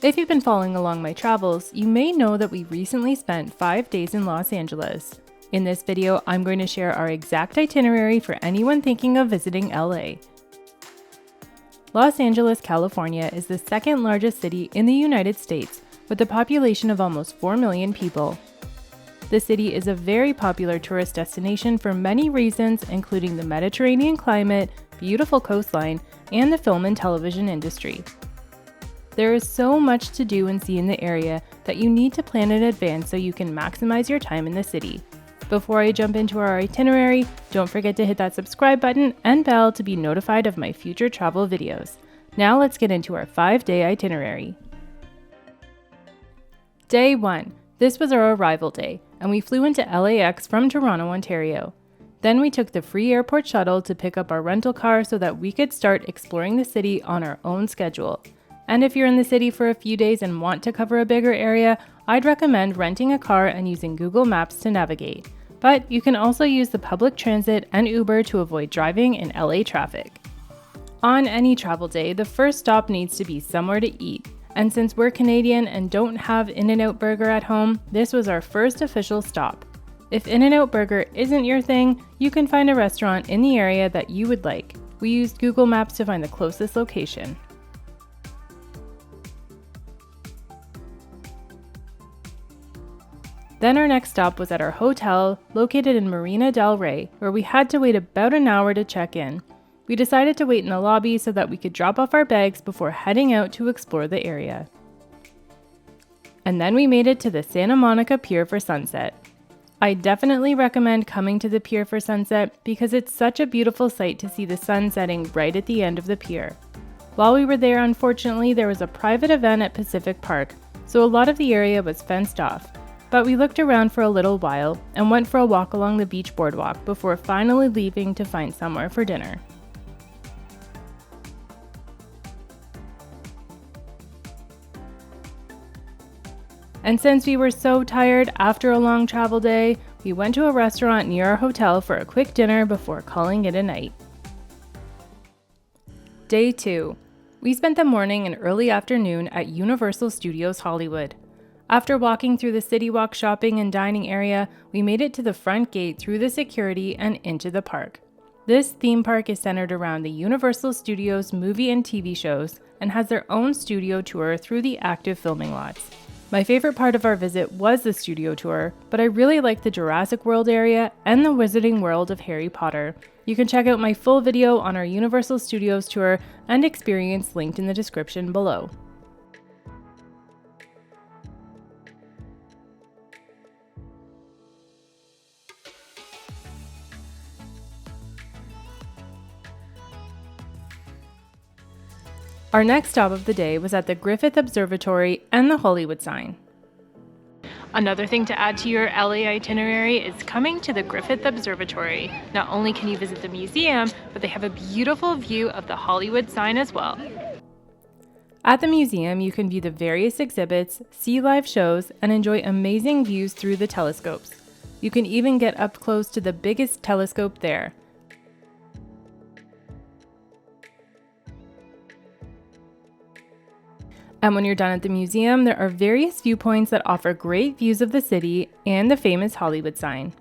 If you've been following along my travels, you may know that we recently spent 5 days in Los Angeles. In this video, I'm going to share our exact itinerary for anyone thinking of visiting LA. Los Angeles, California is the second largest city in the United States, with a population of almost 4 million people. The city is a very popular tourist destination for many reasons, including the Mediterranean climate, beautiful coastline, and the film and television industry. There is so much to do and see in the area that you need to plan in advance so you can maximize your time in the city. Before I jump into our itinerary, don't forget to hit that subscribe button and bell to be notified of my future travel videos. Now let's get into our 5-day itinerary. Day 1. This was our arrival day, and we flew into LAX from Toronto, Ontario. Then we took the free airport shuttle to pick up our rental car so that we could start exploring the city on our own schedule. And if you're in the city for a few days and want to cover a bigger area, I'd recommend renting a car and using Google Maps to navigate. But you can also use the public transit and Uber to avoid driving in LA traffic. On any travel day, the first stop needs to be somewhere to eat. And since we're Canadian and don't have In-N-Out Burger at home, this was our first official stop. If In-N-Out Burger isn't your thing, you can find a restaurant in the area that you would like. We used Google Maps to find the closest location. Then our next stop was at our hotel, located in Marina del Rey, where we had to wait about an hour to check in. We decided to wait in the lobby so that we could drop off our bags before heading out to explore the area. And then we made it to the Santa Monica Pier for sunset. I definitely recommend coming to the pier for sunset because it's such a beautiful sight to see the sun setting right at the end of the pier. While we were there, unfortunately, there was a private event at Pacific Park, so a lot of the area was fenced off. But we looked around for a little while and went for a walk along the beach boardwalk before finally leaving to find somewhere for dinner. And since we were so tired after a long travel day, we went to a restaurant near our hotel for a quick dinner before calling it a night. Day 2. We spent the morning and early afternoon at Universal Studios Hollywood. After walking through the City Walk shopping and dining area, we made it to the front gate through the security and into the park. This theme park is centered around the Universal Studios movie and TV shows and has their own studio tour through the active filming lots. My favorite part of our visit was the studio tour, but I really liked the Jurassic World area and the Wizarding World of Harry Potter. You can check out my full video on our Universal Studios tour and experience linked in the description below. Our next stop of the day was at the Griffith Observatory and the Hollywood sign. Another thing to add to your LA itinerary is coming to the Griffith Observatory. Not only can you visit the museum, but they have a beautiful view of the Hollywood sign as well. At the museum, you can view the various exhibits, see live shows, and enjoy amazing views through the telescopes. You can even get up close to the biggest telescope there. And when you're done at the museum, there are various viewpoints that offer great views of the city and the famous Hollywood sign.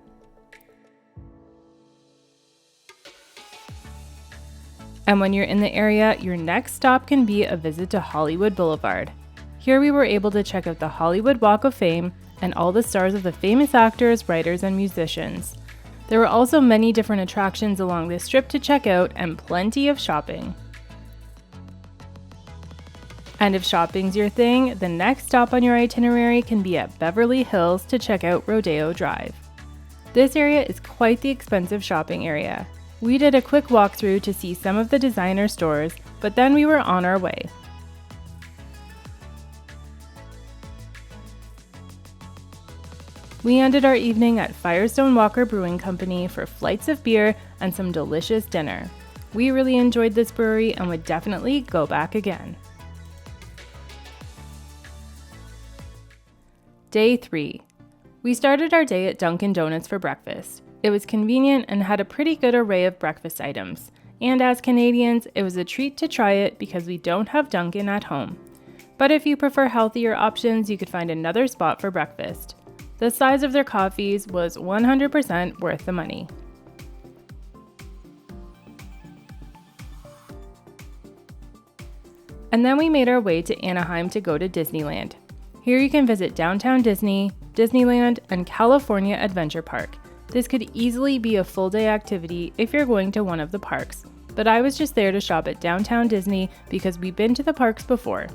And when you're in the area, your next stop can be a visit to Hollywood Boulevard. Here we were able to check out the Hollywood Walk of Fame and all the stars of the famous actors, writers, and musicians. There were also many different attractions along this strip to check out and plenty of shopping. And if shopping's your thing, the next stop on your itinerary can be at Beverly Hills to check out Rodeo Drive. This area is quite the expensive shopping area. We did a quick walkthrough to see some of the designer stores, but then we were on our way. We ended our evening at Firestone Walker Brewing Company for flights of beer and some delicious dinner. We really enjoyed this brewery and would definitely go back again. Day 3. We started our day at Dunkin' Donuts for breakfast. It was convenient and had a pretty good array of breakfast items. And as Canadians, it was a treat to try it because we don't have Dunkin' at home. But if you prefer healthier options, you could find another spot for breakfast. The size of their coffees was 100% worth the money. And then we made our way to Anaheim to go to Disneyland. Here you can visit Downtown Disney, Disneyland, and California Adventure Park. This could easily be a full-day activity if you're going to one of the parks, but I was just there to shop at Downtown Disney because we've been to the parks before.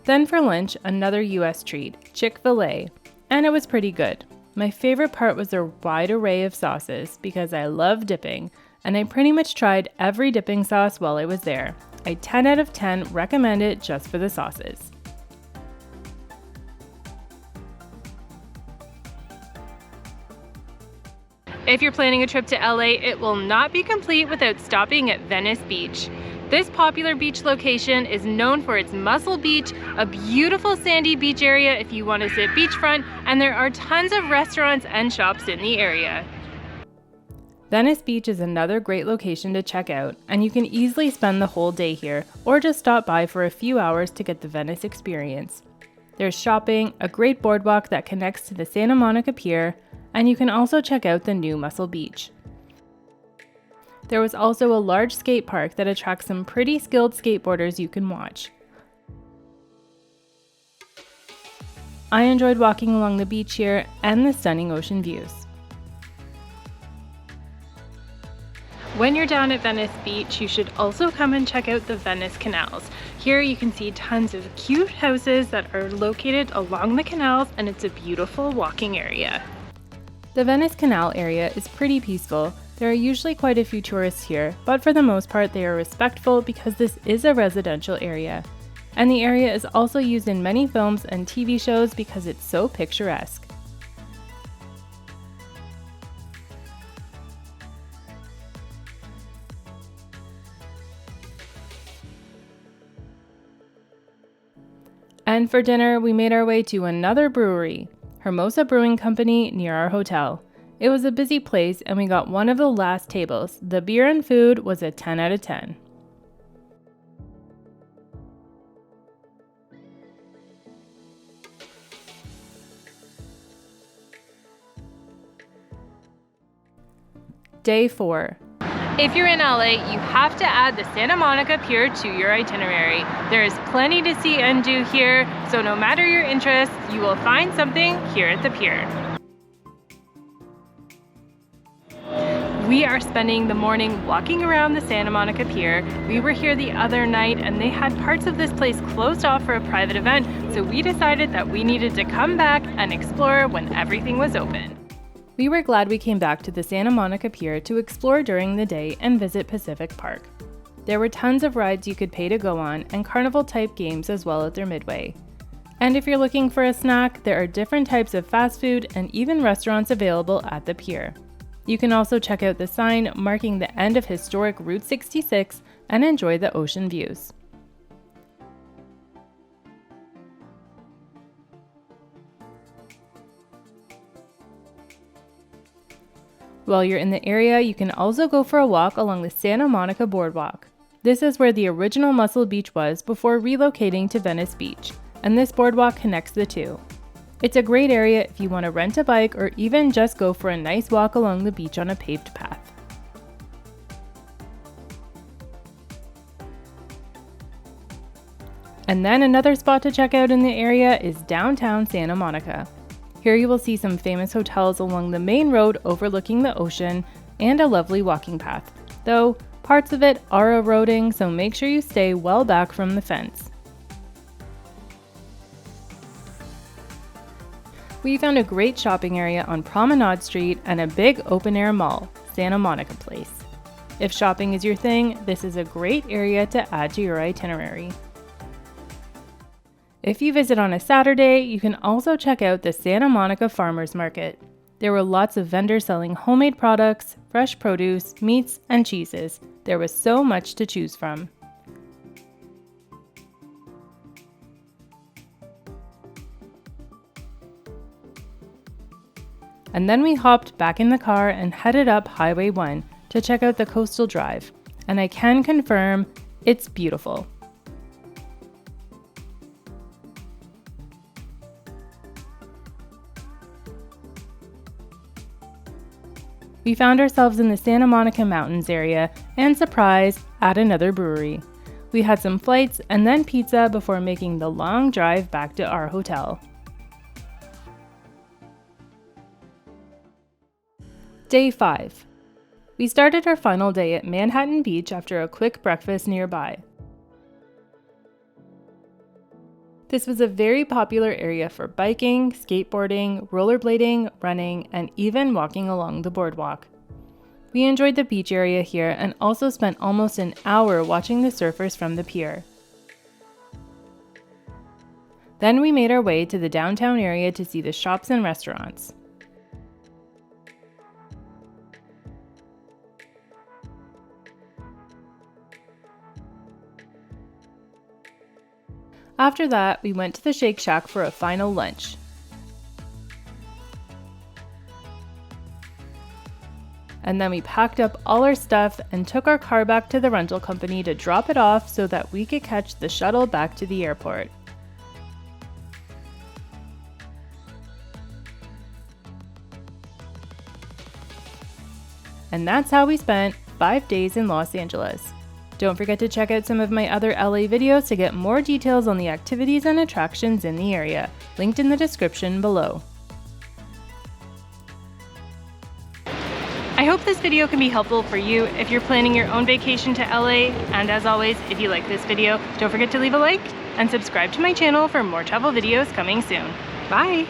Then for lunch, another US treat, Chick-fil-A, and it was pretty good. My favorite part was their wide array of sauces because I love dipping, and I pretty much tried every dipping sauce while I was there. I 10 out of 10 recommend it just for the sauces. If you're planning a trip to LA, it will not be complete without stopping at Venice Beach. This popular beach location is known for its Muscle Beach, a beautiful sandy beach area if you want to sit beachfront, and there are tons of restaurants and shops in the area. Venice Beach is another great location to check out, and you can easily spend the whole day here, or just stop by for a few hours to get the Venice experience. There's shopping, a great boardwalk that connects to the Santa Monica Pier, and you can also check out the new Muscle Beach. There was also a large skate park that attracts some pretty skilled skateboarders you can watch. I enjoyed walking along the beach here and the stunning ocean views. When you're down at Venice Beach, you should also come and check out the Venice canals. Here you can see tons of cute houses that are located along the canals, and it's a beautiful walking area. The Venice Canal area is pretty peaceful. There are usually quite a few tourists here, but for the most part they are respectful because this is a residential area. And the area is also used in many films and TV shows because it's so picturesque. And for dinner, we made our way to another brewery, Hermosa Brewing Company, near our hotel. It was a busy place and we got one of the last tables. The beer and food was a 10 out of 10. Day 4. If you're in LA, you have to add the Santa Monica Pier to your itinerary. There is plenty to see and do here, so no matter your interests, you will find something here at the pier. We are spending the morning walking around the Santa Monica Pier. We were here the other night and they had parts of this place closed off for a private event, so we decided that we needed to come back and explore when everything was open. We were glad we came back to the Santa Monica Pier to explore during the day and visit Pacific Park. There were tons of rides you could pay to go on and carnival-type games as well at their midway. And if you're looking for a snack, there are different types of fast food and even restaurants available at the pier. You can also check out the sign marking the end of historic Route 66 and enjoy the ocean views. While you're in the area, you can also go for a walk along the Santa Monica Boardwalk. This is where the original Muscle Beach was before relocating to Venice Beach, and this boardwalk connects the two. It's a great area if you want to rent a bike or even just go for a nice walk along the beach on a paved path. And then another spot to check out in the area is downtown Santa Monica. Here you will see some famous hotels along the main road overlooking the ocean and a lovely walking path, though parts of it are eroding, so make sure you stay well back from the fence. We found a great shopping area on Promenade Street and a big open-air mall, Santa Monica Place. If shopping is your thing, this is a great area to add to your itinerary. If you visit on a Saturday, you can also check out the Santa Monica Farmers Market. There were lots of vendors selling homemade products, fresh produce, meats, and cheeses. There was so much to choose from. And then we hopped back in the car and headed up Highway 1 to check out the coastal drive. And I can confirm it's beautiful. We found ourselves in the Santa Monica Mountains area and, surprise, at another brewery. We had some flights and then pizza before making the long drive back to our hotel. Day 5. We started our final day at Manhattan Beach after a quick breakfast nearby. This was a very popular area for biking, skateboarding, rollerblading, running, and even walking along the boardwalk. We enjoyed the beach area here and also spent almost an hour watching the surfers from the pier. Then we made our way to the downtown area to see the shops and restaurants. After that, we went to the Shake Shack for a final lunch. And then we packed up all our stuff and took our car back to the rental company to drop it off so that we could catch the shuttle back to the airport. And that's how we spent 5 days in Los Angeles. Don't forget to check out some of my other LA videos to get more details on the activities and attractions in the area, linked in the description below. I hope this video can be helpful for you if you're planning your own vacation to LA, and as always, if you like this video, don't forget to leave a like and subscribe to my channel for more travel videos coming soon. Bye!